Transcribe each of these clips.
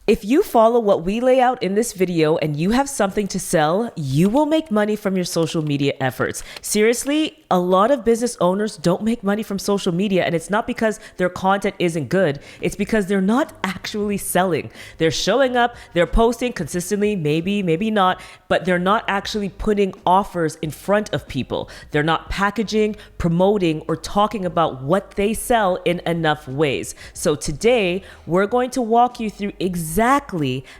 If you follow what we lay out in this video and you have something to sell, you will make money from your social media efforts. Seriously, a lot of business owners don't make money from social media, and it's not because their content isn't good. It's because they're not actually selling. They're showing up, they're posting consistently, maybe not, but they're not actually putting offers in front of people. They're not packaging, promoting, or talking about what they sell in enough ways. So today, we're going to walk you through exactly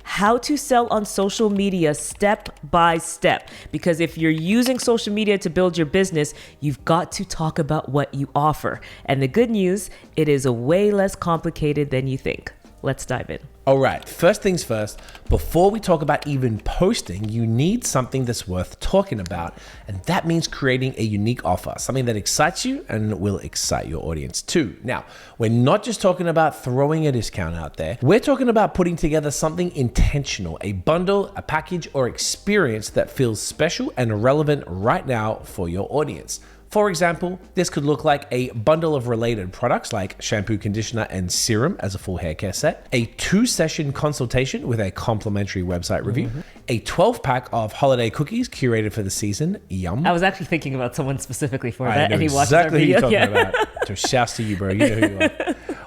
how to sell on social media step by step. Because if you're using social media to build your business, you've got to talk about what you offer. And the good news, it is way less complicated than you think. Let's dive in. All right, first things first, before we talk about even posting, you need something that's worth talking about. And that means creating a unique offer, something that excites you and will excite your audience too. Now, we're not just talking about throwing a discount out there. We're talking about putting together something intentional, a bundle, a package, or experience that feels special and relevant right now for your audience. For example, this could look like a bundle of related products like shampoo, conditioner, and serum as a full hair care set, a 2-session consultation with a complimentary website review, a 12-pack of holiday cookies curated for the season. Yum. I was actually thinking about someone specifically for I that, know and he watched exactly our who video. you're talking about. So shouts to you, bro. You know who you are.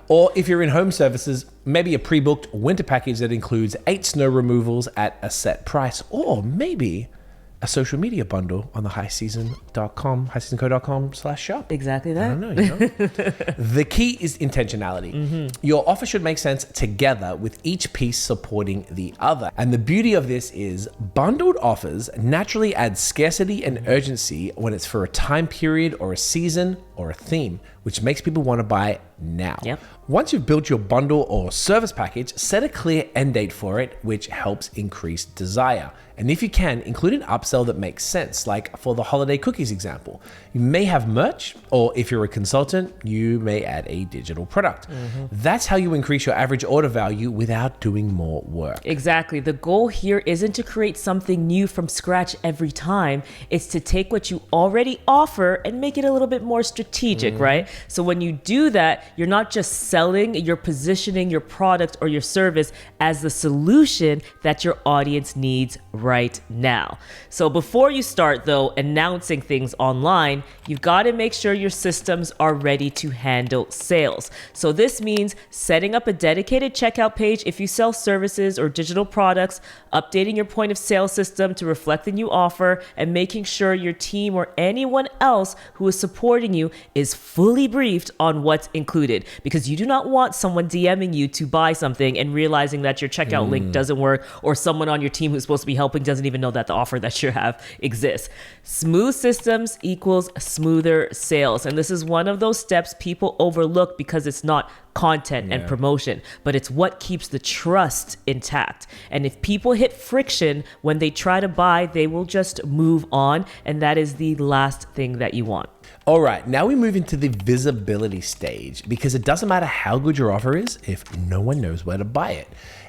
Or if you're in home services, maybe a pre-booked winter package that includes 8 snow removals at a set price, or maybe a social media bundle on the highseasonco.com/shop. Exactly that. I don't know, you know? The key is intentionality. Your offer should make sense together with each piece supporting the other. And the beauty of this is bundled offers naturally add scarcity and urgency when it's for a time period or a season or a theme, which makes people want to buy now. Yep. Once you've built your bundle or service package, set a clear end date for it, which helps increase desire. And if you can, include an upsell that makes sense, like for the holiday cookies example. You may have merch, or if you're a consultant, you may add a digital product. That's how you increase your average order value without doing more work. Exactly. The goal here isn't to create something new from scratch every time. It's to take what you already offer and make it a little bit more strategic, right? So when you do that, you're not just selling, you're positioning your product or your service as the solution that your audience needs right now. So before you start, though, announcing things online, you've got to make sure your systems are ready to handle sales. So this means setting up a dedicated checkout page if you sell services or digital products, updating your point of sale system to reflect the new offer, and making sure your team or anyone else who is supporting you is fully briefed on what's included, because you do not want someone DMing you to buy something and realizing that your checkout link doesn't work, or someone on your team who's supposed to be helping doesn't even know that the offer that you have exists. Smooth systems equals smoother sales. And this is one of those steps people overlook because it's not content and promotion, but it's what keeps the trust intact. And if people hit friction when they try to buy, they will just move on. And that is the last thing that you want. All right, now we move into the visibility stage, because it doesn't matter how good your offer is if no one knows where to buy it.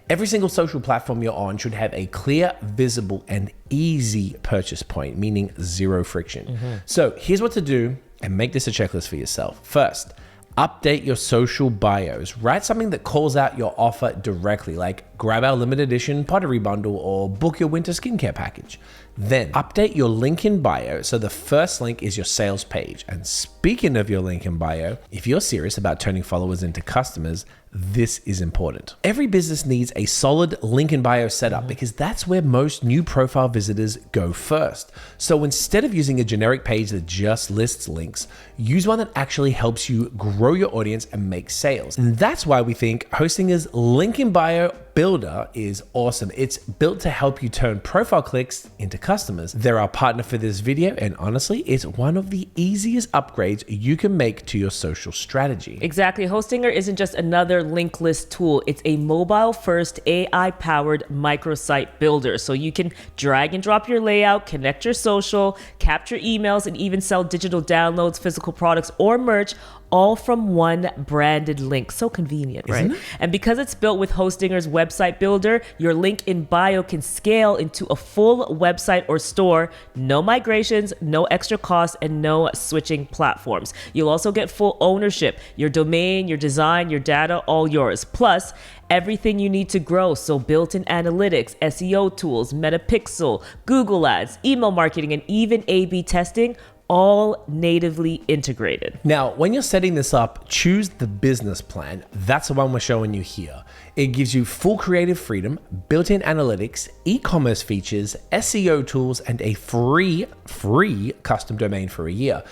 Every single social platform you're on should have a clear, visible, and easy purchase point, meaning zero friction. So here's what to do, and make this a checklist for yourself. First, update your social bios. Write something that calls out your offer directly, like grab our limited edition pottery bundle or book your winter skincare package. Then update your link in bio so the first link is your sales page. And speaking of your link in bio, if you're serious about turning followers into customers, this is important. Every business needs a solid link in bio setup, because that's where most new profile visitors go first. So instead of using a generic page that just lists links, use one that actually helps you grow your audience and make sales. And that's why we think Hostinger's link in bio builder is awesome. It's built to help you turn profile clicks into customers. They're our partner for this video, and honestly, it's one of the easiest upgrades you can make to your social strategy. Exactly. Hostinger isn't just another link list tool. It's a mobile-first AI-powered microsite builder. So you can drag and drop your layout, connect your social, capture emails, and even sell digital downloads, physical products, or merch, all from one branded link. So convenient, right? And because it's built with Hostinger's website builder, your link in bio can scale into a full website or store. No migrations, no extra costs, and no switching platforms. You'll also get full ownership. Your domain, your design, your data, all yours. Plus, everything you need to grow. So built-in analytics, SEO tools, Metapixel, Google Ads, email marketing, and even A/B testing, all natively integrated. Now, when you're setting this up, choose the business plan. That's the one we're showing you here. It gives you full creative freedom, built-in analytics, e-commerce features, SEO tools, and a free custom domain for a year.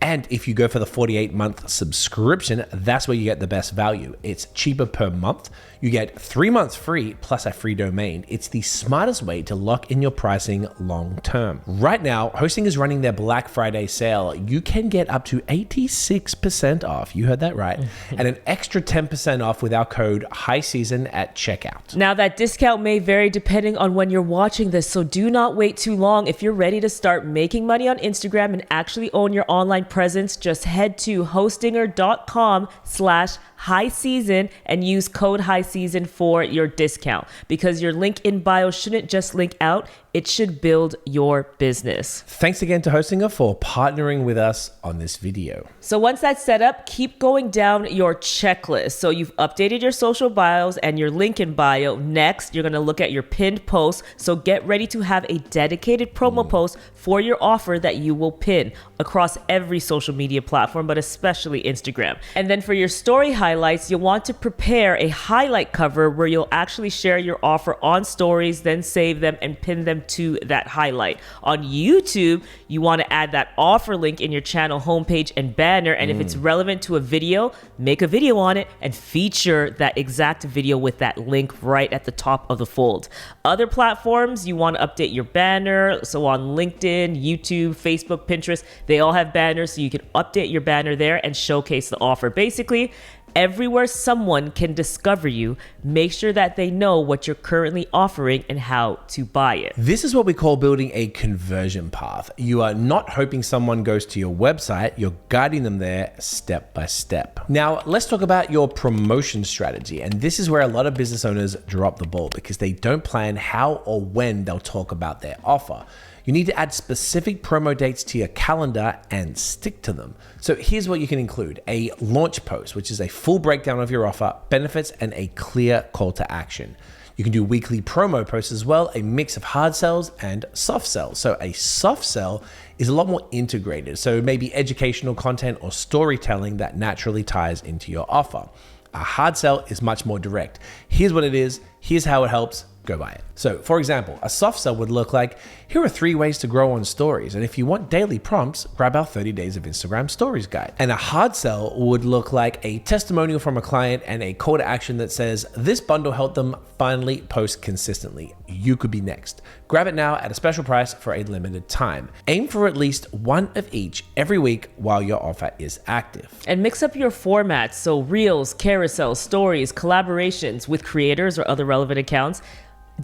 And if you go for the 48-month subscription, that's where you get the best value. It's cheaper per month. You get 3 months free plus a free domain. It's the smartest way to lock in your pricing long term. Right now, Hosting is running their Black Friday sale. You can get up to 86% off. You heard that right. And an extra 10% off with our code HIGHSEASON at checkout. Now, that discount may vary depending on when you're watching this, so do not wait too long. If you're ready to start making money on Instagram and actually own your online presence, just head to hostinger.com/highseason and use code highseason for your discount, because your link in bio shouldn't just link out, it should build your business. Thanks again to Hostinger for partnering with us on this video. So once that's set up, keep going down your checklist. So you've updated your social bios and your link in bio. Next, you're going to look at your pinned posts. So get ready to have a dedicated promo post for your offer that you will pin across every social media platform, but especially Instagram. And then for your story highlights, you'll want to prepare a highlight cover where you'll actually share your offer on stories, then save them and pin them to that highlight. On YouTube, you want to add that offer link in your channel homepage and banner. And if it's relevant to a video, make a video on it and feature that exact video with that link right at the top of the fold. Other platforms, you want to update your banner. So on LinkedIn, YouTube, Facebook, Pinterest, they all have banners. So you can update your banner there and showcase the offer. Basically, everywhere someone can discover you, make sure that they know what you're currently offering and how to buy it. This is what we call building a conversion path. You are not hoping someone goes to your website, you're guiding them there step by step. Now, let's talk about your promotion strategy. And this is where a lot of business owners drop the ball because they don't plan how or when they'll talk about their offer. You need to add specific promo dates to your calendar and stick to them. So here's what you can include: a launch post, which is a full breakdown of your offer, benefits, and a clear call to action. You can do weekly promo posts as well, a mix of hard sells and soft sells. So a soft sell is a lot more integrated. So maybe educational content or storytelling that naturally ties into your offer. A hard sell is much more direct. Here's what it is. Here's how it helps. Go buy it. So for example, a soft sell would look like, here are 3 ways to grow on stories. And if you want daily prompts, grab our 30 days of Instagram stories guide. And a hard sell would look like a testimonial from a client and a call to action that says, this bundle helped them finally post consistently. You could be next. Grab it now at a special price for a limited time. Aim for at least one of each every week while your offer is active. And mix up your formats. So reels, carousels, stories, collaborations with creators or other relevant accounts.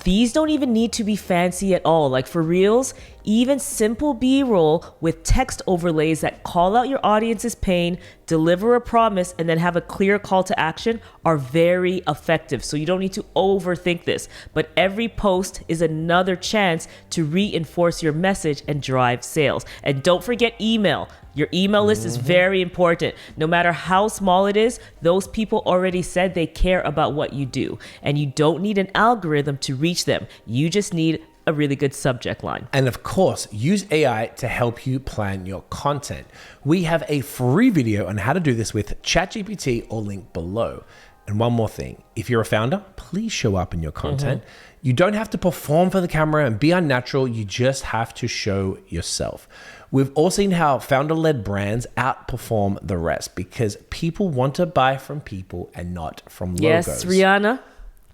These don't even need to be fancy at all. Like for reels, even simple B-roll with text overlays that call out your audience's pain, deliver a promise, and then have a clear call to action are very effective. So you don't need to overthink this, but every post is another chance to reinforce your message and drive sales. And don't forget email. Your email list is very important. No matter how small it is, those people already said they care about what you do. And you don't need an algorithm to reach them. You just need a really good subject line. And of course, use AI to help you plan your content. We have a free video on how to do this with ChatGPT or link below. And one more thing, if you're a founder, please show up in your content. You don't have to perform for the camera and be unnatural. You just have to show yourself. We've all seen how founder-led brands outperform the rest because people want to buy from people and not from logos. Yes, Rihanna,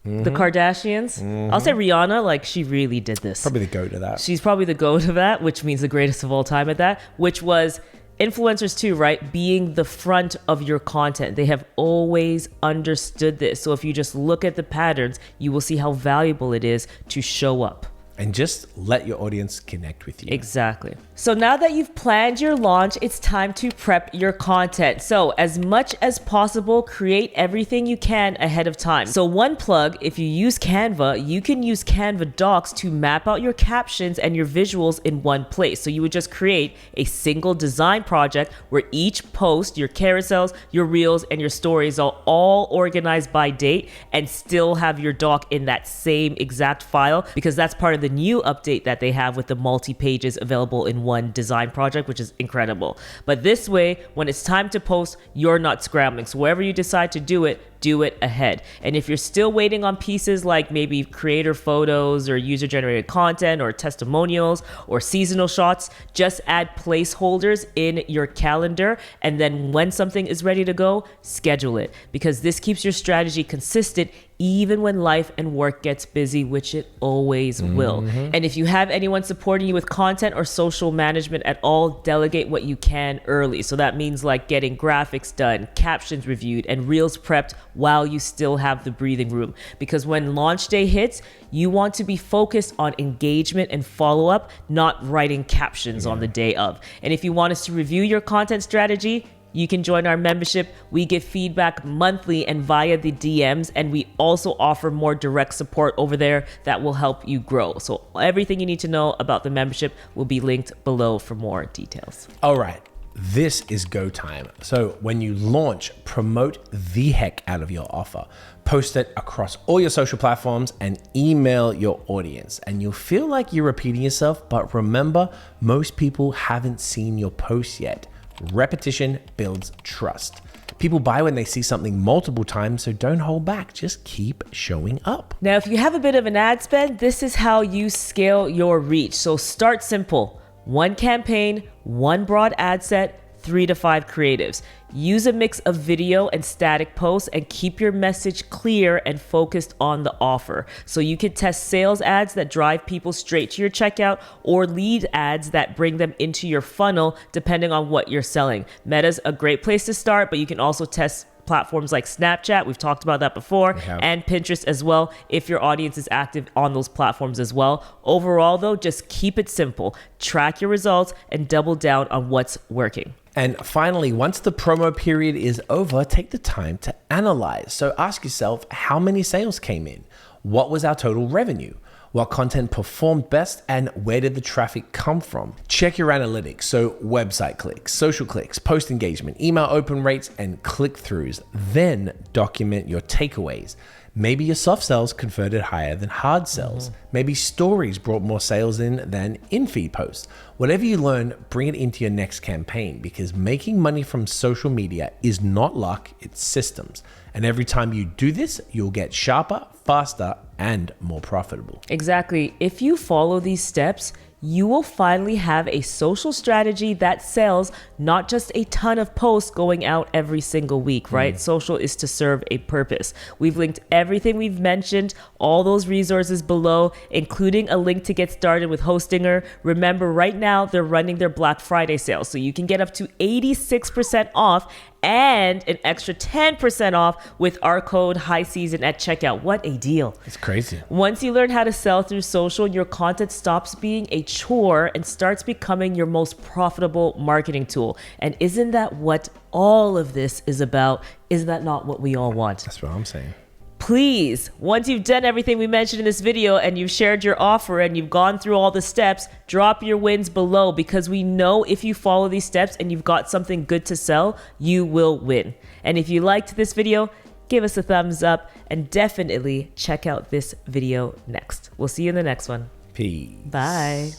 the Kardashians. I'll say Rihanna, like she really did this. Probably the go to that. She's probably the GOAT of that, which means the greatest of all time at that, which was influencers too, right? Being the front of your content. They have always understood this. So if you just look at the patterns, you will see how valuable it is to show up. and just let your audience connect with you. Exactly. So now that you've planned your launch, it's time to prep your content. So as much as possible, create everything you can ahead of time. So one plug, if you use Canva, you can use Canva docs to map out your captions and your visuals in one place. So you would just create a single design project where each post, your carousels, your reels, and your stories are all organized by date and still have your doc in that same exact file, because that's part of the new update that they have with the multi-pages available in one design project, which is incredible. But this way, when it's time to post, you're not scrambling. So wherever you decide to do it ahead. And if you're still waiting on pieces like maybe creator photos or user generated content or testimonials or seasonal shots, just add placeholders in your calendar. And then when something is ready to go, schedule it, because this keeps your strategy consistent even when life and work gets busy, which it always will. And if you have anyone supporting you with content or social management at all, delegate what you can early. So that means like getting graphics done, captions reviewed, and reels prepped while you still have the breathing room. Because when launch day hits, you want to be focused on engagement and follow-up, not writing captions on the day of. And if you want us to review your content strategy, you can join our membership. We give feedback monthly and via the DMs, and we also offer more direct support over there that will help you grow. So everything you need to know about the membership will be linked below for more details. All right, this is go time. So when you launch, promote the heck out of your offer. Post it across all your social platforms and email your audience. And you'll feel like you're repeating yourself, but remember, most people haven't seen your post yet. Repetition builds trust. People buy when they see something multiple times, so don't hold back. Just keep showing up. Now, if you have a bit of an ad spend, this is how you scale your reach. So start simple. One campaign, one broad ad set, 3 to 5 creatives. Use a mix of video and static posts and keep your message clear and focused on the offer. So you can test sales ads that drive people straight to your checkout or lead ads that bring them into your funnel, depending on what you're selling. Meta's a great place to start, but you can also test platforms like Snapchat, we've talked about that before, and Pinterest as well, if your audience is active on those platforms as well. Overall though, just keep it simple. Track your results and double down on what's working. And finally, once the promo period is over, take the time to analyze. So ask yourself, how many sales came in? What was our total revenue? What content performed best, and where did the traffic come from? Check your analytics, so website clicks, social clicks, post engagement, email open rates, and click-throughs. Then document your takeaways. Maybe your soft sales converted higher than hard sales. Maybe stories brought more sales in than in-feed posts. Whatever you learn, bring it into your next campaign, because making money from social media is not luck, it's systems. And every time you do this, you'll get sharper, faster, and more profitable. Exactly. If you follow these steps, you will finally have a social strategy that sells, not just a ton of posts going out every single week, right? Social is to serve a purpose. We've linked everything we've mentioned, all those resources below, including a link to get started with Hostinger. Remember, right now they're running their Black Friday sale, so you can get up to 86% off and an extra 10% off with our code HIGHSEASON at checkout. What a deal. It's crazy. Once you learn how to sell through social, your content stops being a chore and starts becoming your most profitable marketing tool. And isn't that what all of this is about? Is that not what we all want? That's what I'm saying. Please, once you've done everything we mentioned in this video and you've shared your offer and you've gone through all the steps, drop your wins below, because we know if you follow these steps and you've got something good to sell, you will win. And if you liked this video, give us a thumbs up and definitely check out this video next. We'll see you in the next one. Peace. Bye.